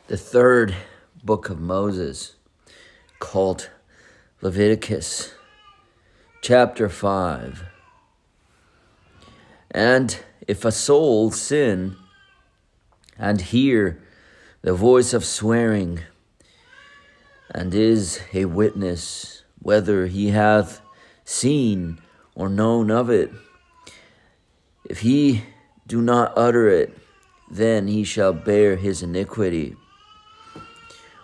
The third book of Moses, called Leviticus, chapter 5. And if a soul sin and hear the voice of swearing, and is a witness, whether he hath seen or known of it, if he do not utter it, then he shall bear his iniquity.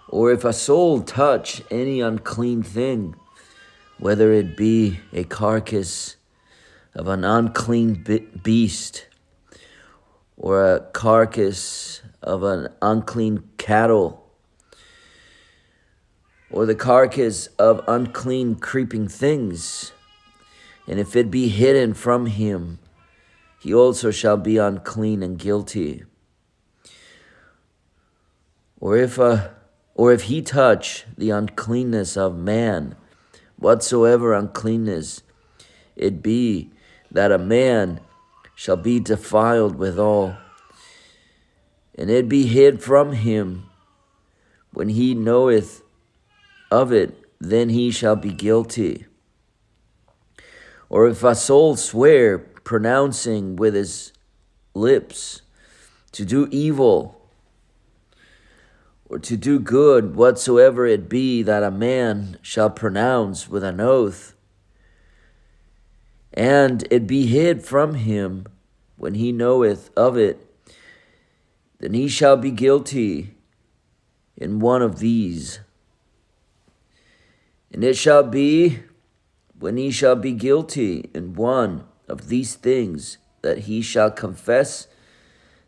Or if a soul touch any unclean thing, whether it be a carcass of an unclean beast, or a carcass of an unclean cattle, or the carcass of unclean creeping things, and if it be hidden from him, he also shall be unclean and guilty. Or if he touch the uncleanness of man, whatsoever uncleanness it be, that a man shall be defiled withal, and it be hid from him, when he knoweth of it, then he shall be guilty. Or if a soul swear, pronouncing with his lips to do evil, or to do good, whatsoever it be that a man shall pronounce with an oath, and it be hid from him when he knoweth of it, then he shall be guilty in one of these. And it shall be, when he shall be guilty in one of these things, that he shall confess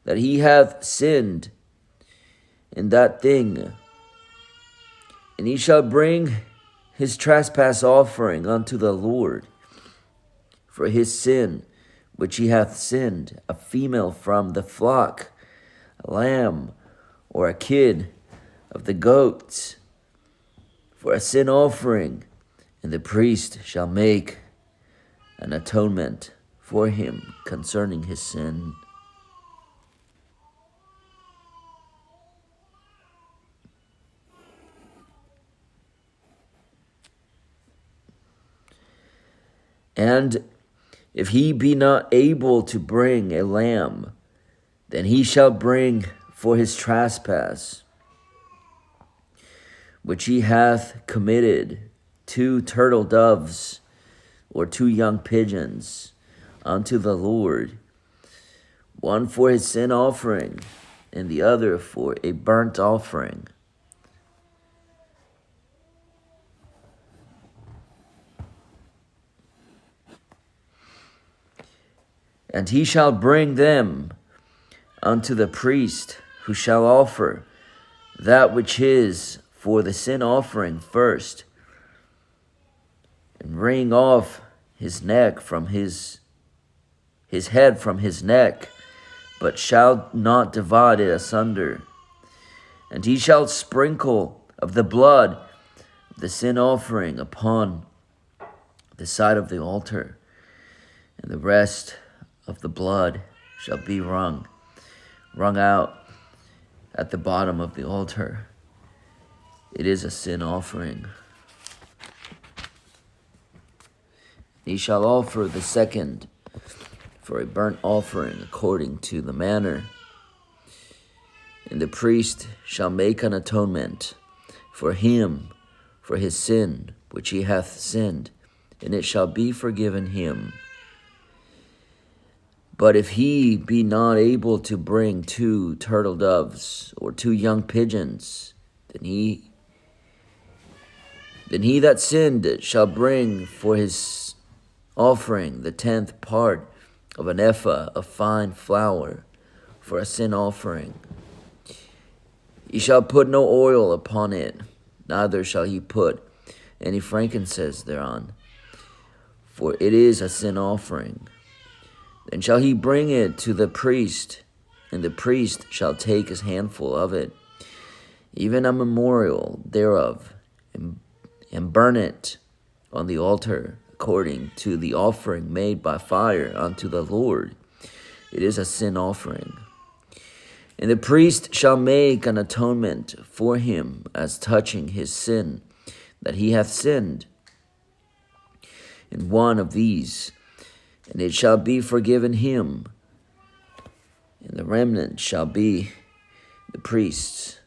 that he hath sinned in that thing, and he shall bring his trespass offering unto the Lord for his sin which he hath sinned, a female from the flock, a lamb, or a kid of the goats, for a sin offering, and the priest shall make an atonement for him concerning his sin. And if he be not able to bring a lamb, then he shall bring for his trespass, which he hath committed, 2 turtle doves, or 2 young pigeons, unto the Lord, one for his sin offering, and the other for a burnt offering. And he shall bring them unto the priest, who shall offer that which is for the sin offering first, and wring off his neck from his head from his neck, but shall not divide it asunder. And he shall sprinkle of the blood of the sin offering upon the side of the altar, and the rest of the blood shall be wrung out at the bottom of the altar. It is a sin offering. He shall offer the second for a burnt offering according to the manner. And the priest shall make an atonement for him for his sin which he hath sinned, and it shall be forgiven him. But if he be not able to bring 2 turtle doves or 2 young pigeons, then he that sinned shall bring for his offering the 10th part of an ephah of fine flour for a sin offering. He shall put no oil upon it, neither shall he put any frankincense thereon, for it is a sin offering. Then shall he bring it to the priest, and the priest shall take his handful of it, even a memorial thereof, and burn it on the altar, according to the offering made by fire unto the Lord. It is a sin offering. And the priest shall make an atonement for him as touching his sin, that he hath sinned in one of these, and it shall be forgiven him, and the remnant shall be the priest's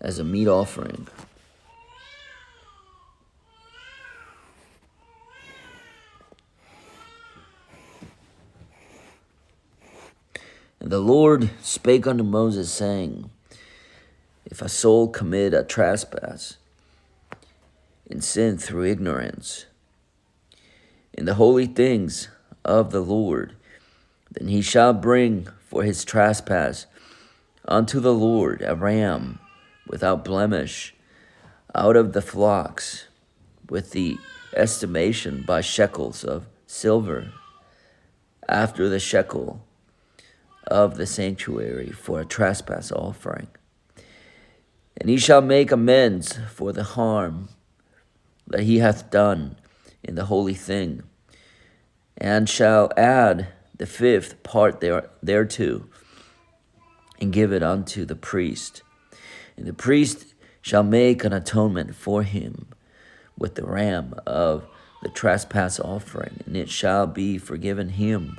as a meat offering. And the Lord spake unto Moses, saying, If a soul commit a trespass, and sin through ignorance, in the holy things of the Lord, then he shall bring for his trespass unto the Lord a ram without blemish out of the flocks, with the estimation by shekels of silver, after the shekel of the sanctuary, for a trespass offering. And he shall make amends for the harm that he hath done in the holy thing, and shall add the fifth part thereto, and give it unto the priest. And the priest shall make an atonement for him with the ram of the trespass offering, and it shall be forgiven him.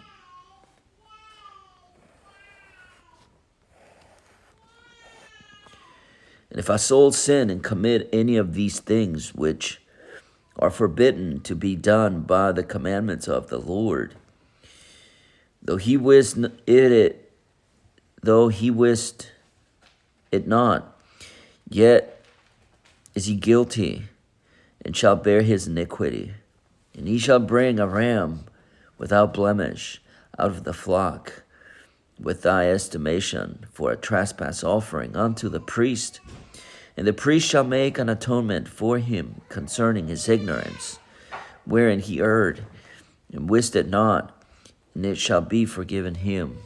And if a soul sin and commit any of these things which are forbidden to be done by the commandments of the Lord, though he wist it not, yet is he guilty, and shall bear his iniquity. And he shall bring a ram without blemish out of the flock, with thy estimation, for a trespass offering unto the priest. And the priest shall make an atonement for him concerning his ignorance, wherein he erred, and wist it not, and it shall be forgiven him.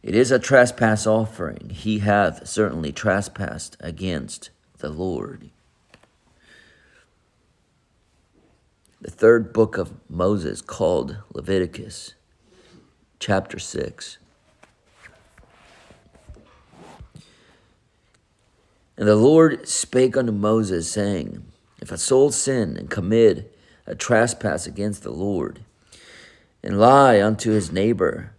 It is a trespass offering. He hath certainly trespassed against the Lord. The third book of Moses, called Leviticus, chapter 6. And the Lord spake unto Moses, saying, If a soul sin and commit a trespass against the Lord, and lie unto his neighbor,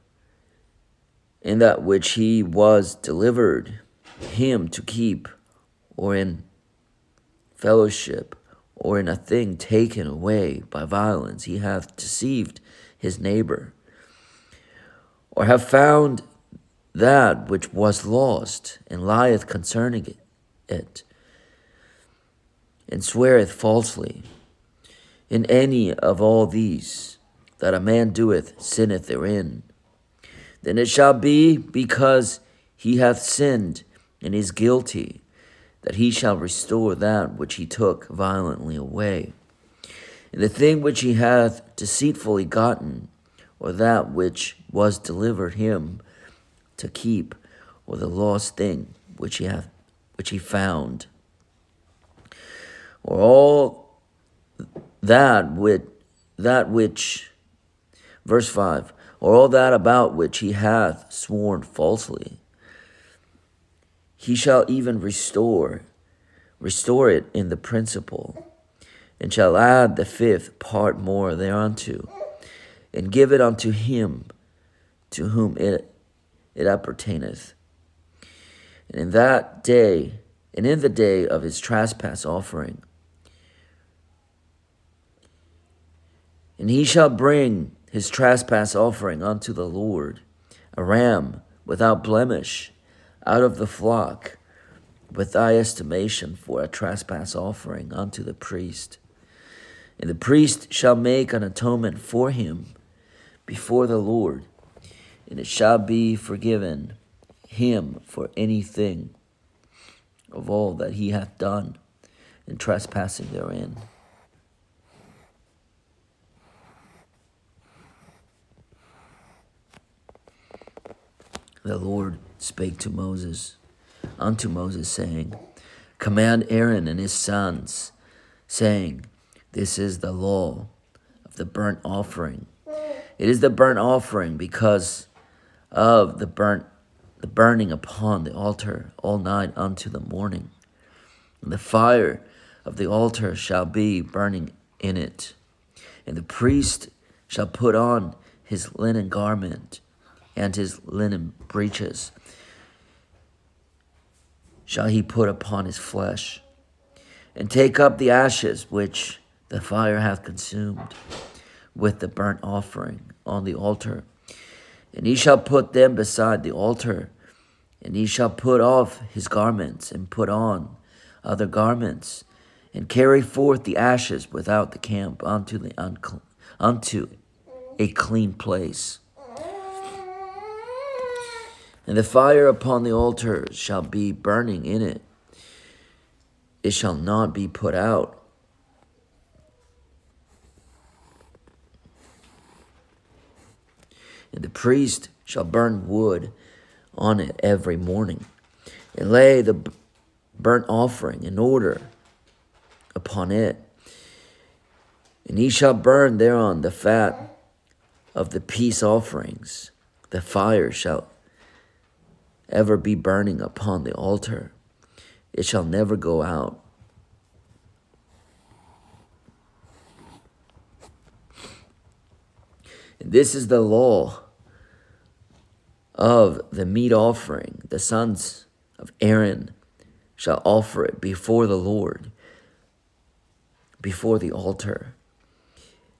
in that which he was delivered him to keep, or in fellowship, or in a thing taken away by violence, he hath deceived his neighbor, or have found that which was lost, and lieth concerning it, and sweareth falsely, in any of all these that a man doeth, sinneth therein, then it shall be, because he hath sinned and is guilty, that he shall restore that which he took violently away. And the thing which he hath deceitfully gotten, or that which was delivered him to keep, or the lost thing which he found, or all that which, verse 5, or all that about which he hath sworn falsely, he shall even restore it in the principal, and shall add the fifth part more thereunto, and give it unto him to whom it appertaineth. And in the day of his trespass offering, and he shall bring his trespass offering unto the Lord, a ram without blemish out of the flock, with thy estimation, for a trespass offering unto the priest. And the priest shall make an atonement for him before the Lord, and it shall be forgiven him for anything of all that he hath done in trespassing therein. The Lord spake unto Moses, saying, Command Aaron and his sons, saying, This is the law of the burnt offering It is the burnt offering because of the burning upon the altar all night unto the morning. And the fire of the altar shall be burning in it. And the priest shall put on his linen garment and his linen breeches shall he put upon his flesh, and take up the ashes which the fire hath consumed with the burnt offering on the altar. And he shall put them beside the altar, and he shall put off his garments, and put on other garments, and carry forth the ashes without the camp unto a clean place. And the fire upon the altar shall be burning in it. It shall not be put out. And the priest shall burn wood on it every morning, and lay the burnt offering in order upon it. And he shall burn thereon the fat of the peace offerings. The fire shall ever be burning upon the altar. It shall never go out. And this is the law of the meat offering. The sons of Aaron shall offer it before the Lord, before the altar.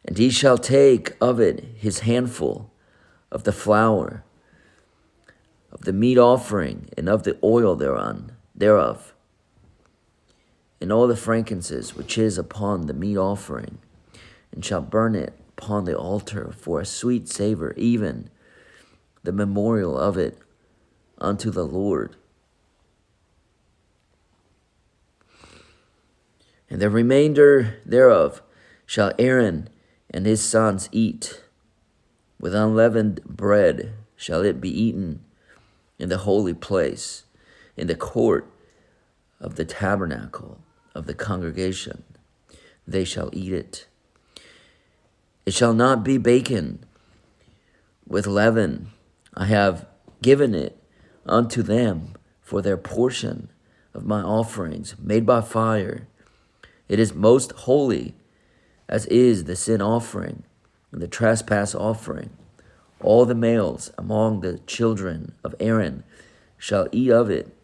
And he shall take of it his handful of the flour of the meat offering, and of the oil thereof, and all the frankincense which is upon the meat offering, and shall burn it upon the altar for a sweet savor, even the memorial of it unto the Lord. And the remainder thereof shall Aaron and his sons eat. With unleavened bread shall it be eaten in the holy place, in the court of the tabernacle of the congregation. They shall eat it. It shall not be baken with leaven. I have given it unto them for their portion of my offerings made by fire. It is most holy, as is the sin offering and the trespass offering. All the males among the children of Aaron shall eat of it,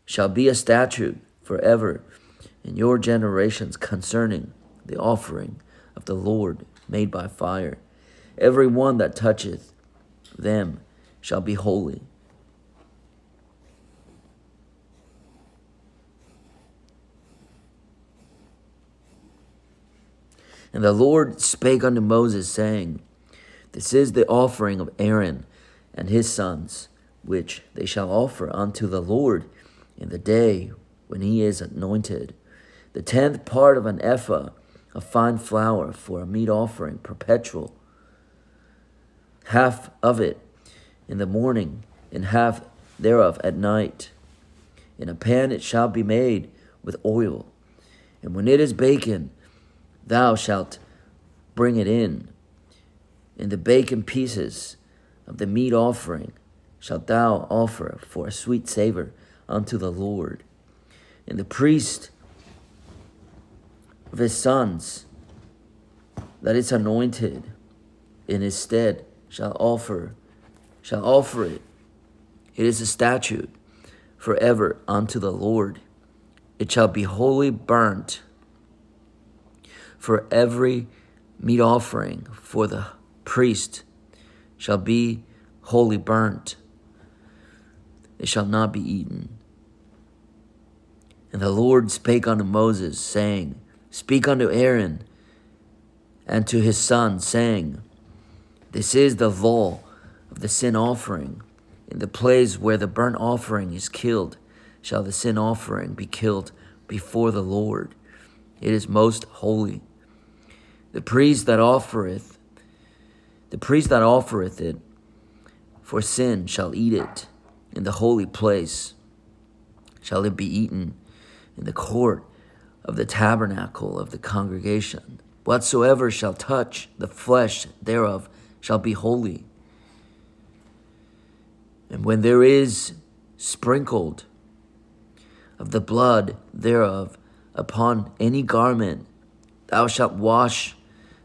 shall be a statute forever in your generations concerning the offering of the Lord made by fire. Every one that toucheth them shall be holy. And the Lord spake unto Moses, saying, This is the offering of Aaron and his sons, which they shall offer unto the Lord in the day when he is anointed. The 10th part of an ephah of fine flour for a meat offering perpetual, half of it in the morning, and half thereof at night. In a pan it shall be made with oil, and when it is baken, thou shalt bring it in the baken pieces of the meat offering shalt thou offer for a sweet savor unto the Lord. And the priest of his sons that is anointed in his stead shall offer it. It is a statute forever unto the Lord. It shall be wholly burnt. For every meat offering for the priest shall be wholly burnt. It shall not be eaten. And the Lord spake unto Moses, saying, Speak unto Aaron and to his sons, saying, This is the law of the sin offering. In the place where the burnt offering is killed, shall the sin offering be killed before the Lord. It is most holy. The priest that offereth it for sin shall eat it. In the holy place shall it be eaten, in the court of the tabernacle of the congregation. Whatsoever shall touch the flesh thereof shall be holy. And when there is sprinkled of the blood thereof upon any garment, thou shalt wash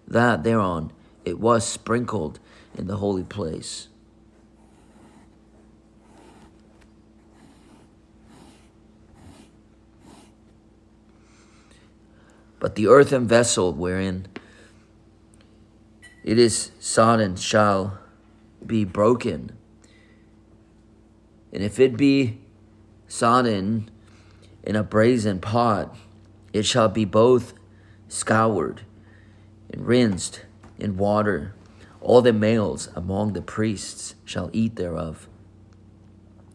that thereon it was sprinkled in the holy place. But the earthen vessel wherein it is sodden shall be broken. And if it be sodden in a brazen pot, it shall be both scoured and rinsed in water. All the males among the priests shall eat thereof.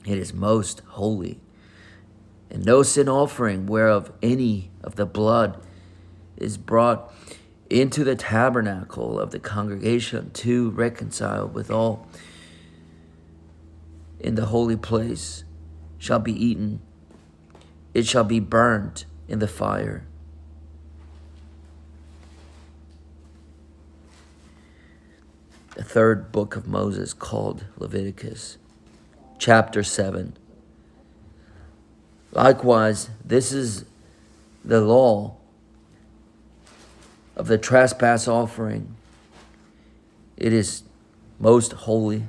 It is most holy. And no sin offering whereof any of the blood is brought into the tabernacle of the congregation to reconcile with all in the holy place shall be eaten. It shall be burned in the fire. The third book of Moses, called Leviticus, chapter 7. Likewise, this is the law of the trespass offering. It is most holy.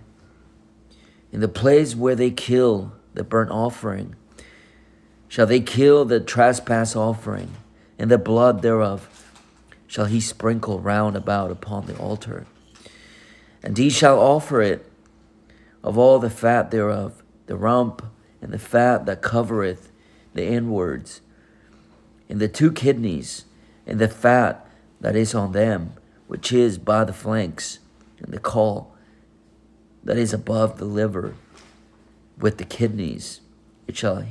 In the place where they kill the burnt offering, shall they kill the trespass offering, and the blood thereof shall he sprinkle round about upon the altar. And he shall offer it of all the fat thereof, the rump, and the fat that covereth the inwards, and the two kidneys, and the fat that is on them, which is by the flanks, and the caul that is above the liver, with the kidneys, it shall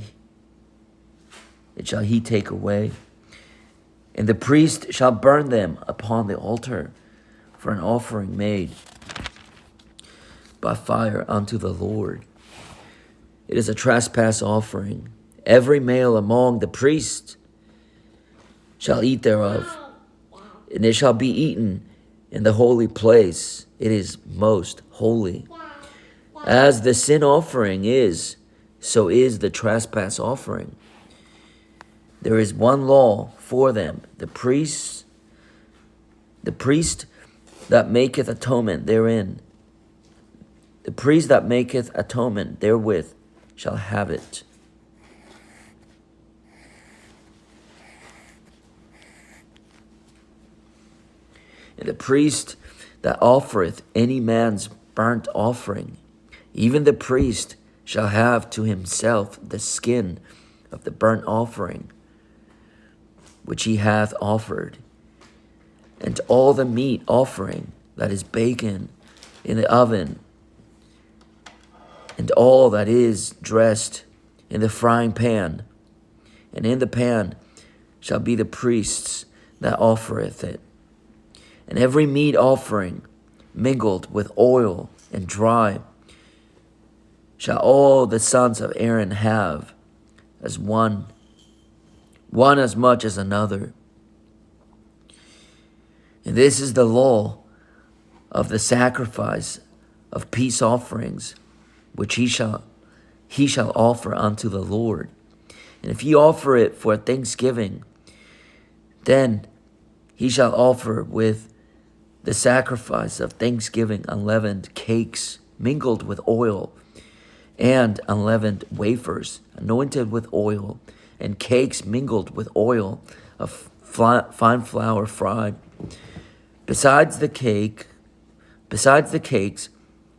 he take away. And the priest shall burn them upon the altar for an offering made by fire unto the Lord. It is a trespass offering. Every male among the priests shall eat thereof, and it shall be eaten in the holy place. It is most holy. As the sin offering is, so is the trespass offering. There is one law for them. The priest that maketh atonement therein, the priest that maketh atonement therewith shall have it. And the priest that offereth any man's burnt offering, even the priest shall have to himself the skin of the burnt offering which he hath offered, and all the meat offering that is baken in the oven, and all that is dressed in the frying pan, and in the pan shall be the priest's that offereth it. And every meat offering mingled with oil and dry shall all the sons of Aaron have, as one as much as another. And this is the law of the sacrifice of peace offerings, which he shall offer unto the Lord. And if he offer it for thanksgiving, then he shall offer with the sacrifice of thanksgiving unleavened cakes mingled with oil, and unleavened wafers anointed with oil, and cakes mingled with oil of fine flour fried. Besides the cakes,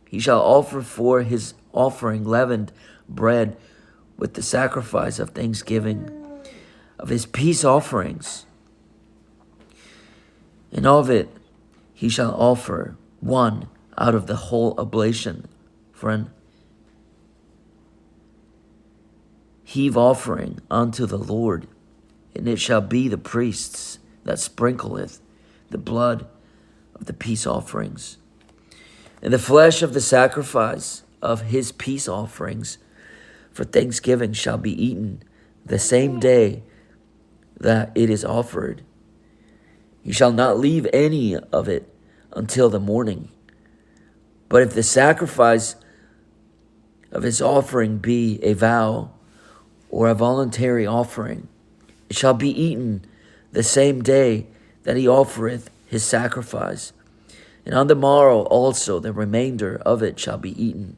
he shall offer for his offering leavened bread with the sacrifice of thanksgiving of his peace offerings. And of it he shall offer one out of the whole oblation for an heave offering unto the Lord. And it shall be the priests that sprinkleth the blood of the peace offerings. And the flesh of the sacrifice of his peace offerings for thanksgiving shall be eaten the same day that it is offered. He shall not leave any of it until the morning. But if the sacrifice of his offering be a vow or a voluntary offering, it shall be eaten the same day that he offereth his sacrifice. And on the morrow also the remainder of it shall be eaten.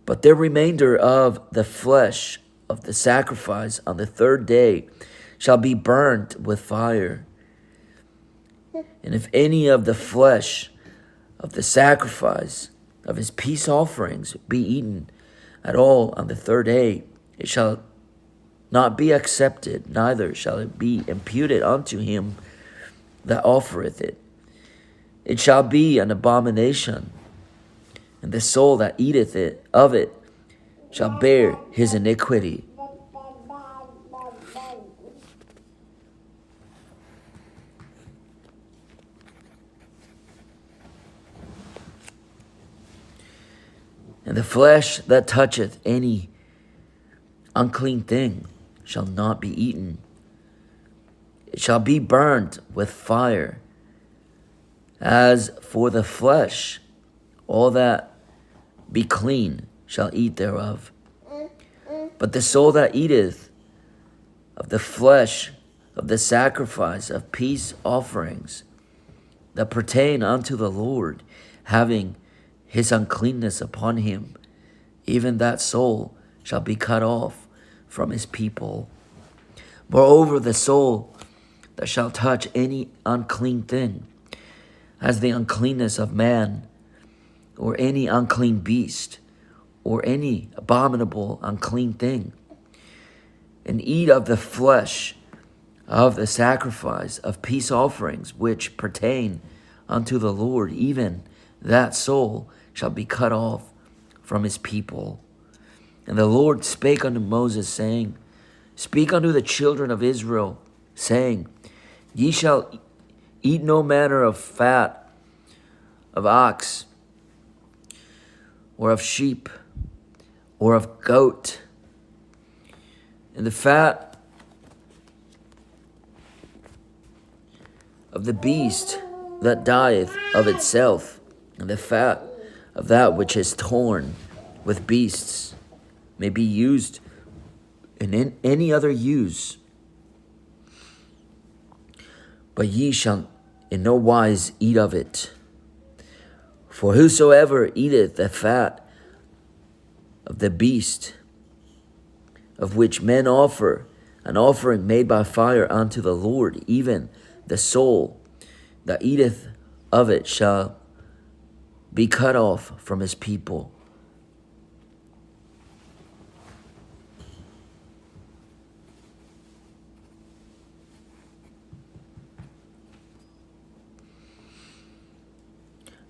But the remainder of the flesh of the sacrifice on the third day shall be burnt with fire. And if any of the flesh of the sacrifice of his peace offerings be eaten at all on the third day, it shall not be accepted, neither shall it be imputed unto him that offereth it. It shall be an abomination, and the soul that eateth it of it shall bear his iniquity. And the flesh that toucheth any unclean thing shall not be eaten. It shall be burnt with fire. As for the flesh, all that be clean shall eat thereof. But the soul that eateth of the flesh of the sacrifice of peace offerings that pertain unto the Lord, having his uncleanness upon him, even that soul shall be cut off from his people. Moreover, the soul that shall touch any unclean thing, as the uncleanness of man, or any unclean beast, or any abominable unclean thing, and eat of the flesh of the sacrifice of peace offerings which pertain unto the Lord, even that soul shall be cut off from his people. And the Lord spake unto Moses, saying, Speak unto the children of Israel, saying, Ye shall eat no manner of fat of ox, or of sheep, or of goat, and the fat of the beast that dieth of itself, and the fat of that which is torn with beasts may be used in any other use. But ye shall in no wise eat of it. For whosoever eateth the fat of the beast, of which men offer an offering made by fire unto the Lord, even the soul that eateth of it shall be cut off from his people.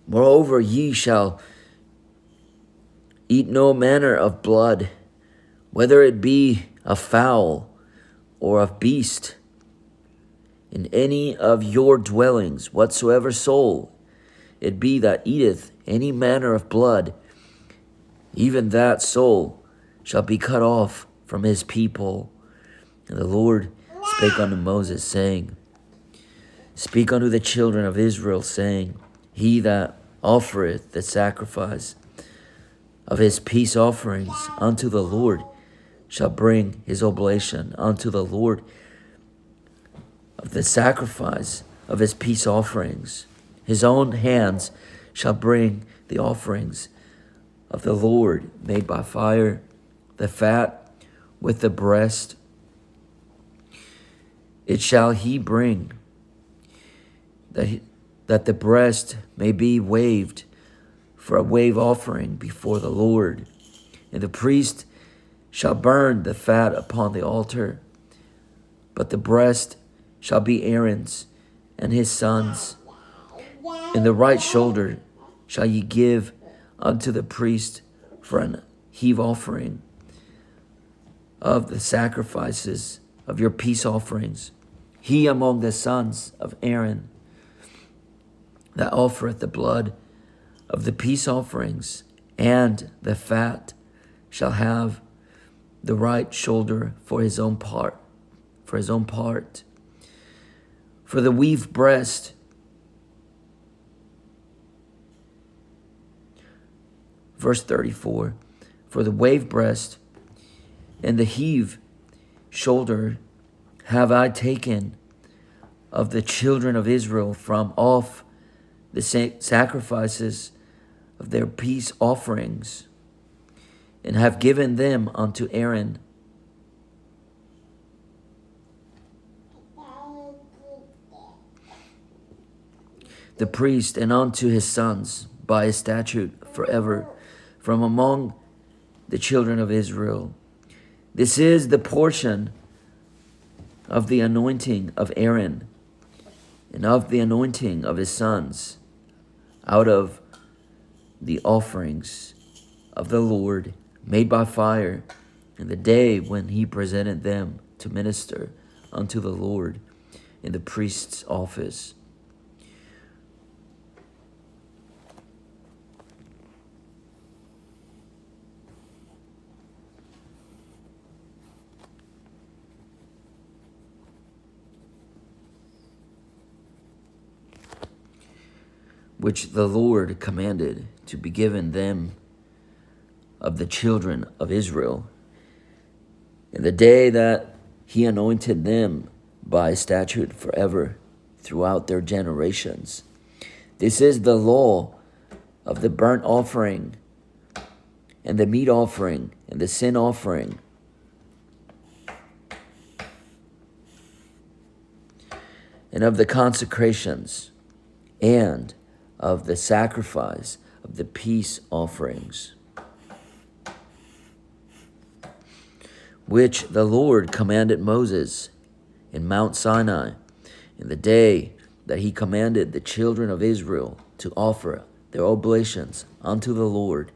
Moreover, ye shall eat no manner of blood, whether it be of fowl or of beast, in any of your dwellings. Whatsoever soul it be that eateth any manner of blood, even that soul shall be cut off from his people. And the Lord spake unto Moses, saying, Speak unto the children of Israel, saying, He that offereth the sacrifice of his peace offerings unto the Lord shall bring his oblation unto the Lord of the sacrifice of his peace offerings. His own hands shall bring the offerings of the Lord made by fire, the fat with the breast. It shall he bring, that the breast may be waved for a wave offering before the Lord. And the priest shall burn the fat upon the altar, but the breast shall be Aaron's and his sons'. And the right shoulder shall ye give unto the priest for an heave offering of the sacrifices of your peace offerings. He among the sons of Aaron that offereth the blood of the peace offerings and the fat shall have the right shoulder for his own part. For the weave breast Verse 34, for the wave breast and the heave shoulder have I taken of the children of Israel from off the sacrifices of their peace offerings, and have given them unto Aaron the priest, and unto his sons by a statute forever from among the children of Israel. This is the portion of the anointing of Aaron and of the anointing of his sons out of the offerings of the Lord made by fire in the day when he presented them to minister unto the Lord in the priest's office. Which the Lord commanded to be given them of the children of Israel, in the day that he anointed them by statute forever throughout their generations. This is the law of the burnt offering and the meat offering and the sin offering, and of the consecrations, and of the sacrifice of the peace offerings, which the Lord commanded Moses in Mount Sinai in the day that he commanded the children of Israel to offer their oblations unto the Lord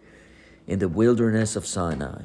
in the wilderness of Sinai.